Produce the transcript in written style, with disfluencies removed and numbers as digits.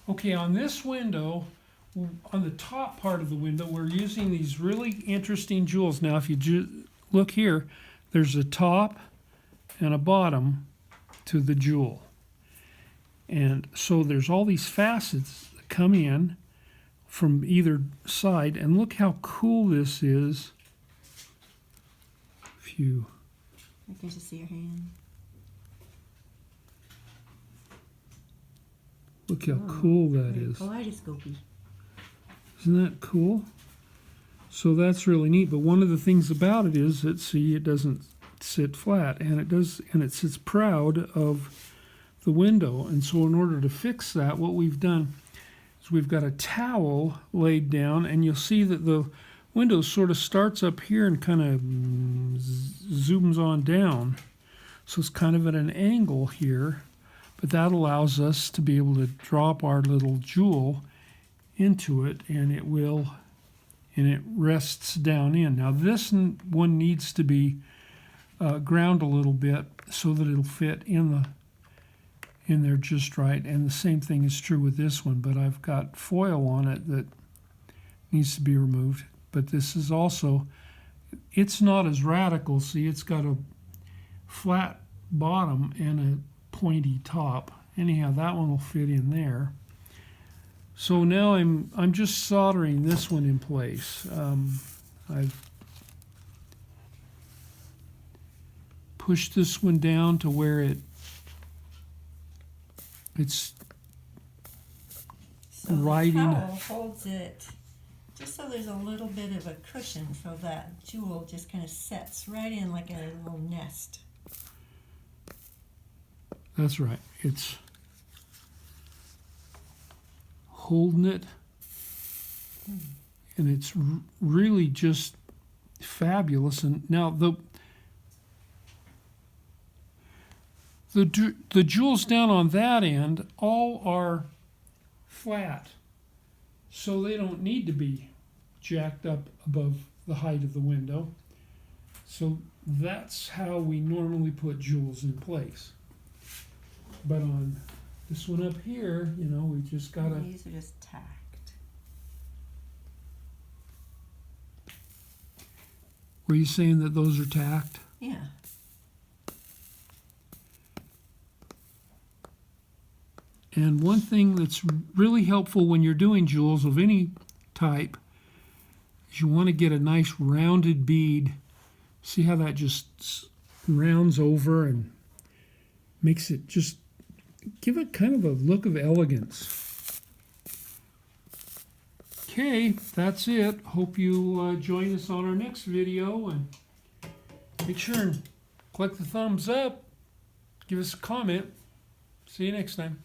Okay, on this window, on the top part of the window, we're using these really interesting jewels. Now, if you look here, there's a top and a bottom to the jewel. And so there's all these facets that come in from either side. And look how cool this is. If you... I can just see your hand. Look how cool that is. Kaleidoscopy. Isn't that cool? So that's really neat. But one of the things about it is that, see, it doesn't sit flat, and it does, and it sits proud of the window. And so in order to fix that, what we've done is we've got a towel laid down, and you'll see that the window sort of starts up here and kind of zooms on down. So it's kind of at an angle here, but that allows us to be able to drop our little jewel into it, and it rests down in. Now this one needs to be ground a little bit so that it'll fit in there just right, and the same thing is true with this one, but I've got foil on it that needs to be removed. But this is also, it's not as radical. See, it's got a flat bottom and a pointy top. Anyhow, that one will fit in there. So now I'm just soldering this one in place. I've pushed this one down to where it's so riding. The towel holds it just so there's a little bit of a cushion, so that jewel just kind of sets right in like a little nest. That's right. It's holding it, and it's really just fabulous. And now the jewels down on that end all are flat, so they don't need to be jacked up above the height of the window. So that's how we normally put jewels in place. But on this one up here, you know, we just gotta... These are just tacked. Were you saying that those are tacked? Yeah. And one thing that's really helpful when you're doing jewels of any type is you want to get a nice rounded bead. See how that just rounds over and makes it just give it kind of a look of elegance. Okay, that's it. Hope you join us on our next video, and make sure and click the thumbs up. Give us a comment. See you next time.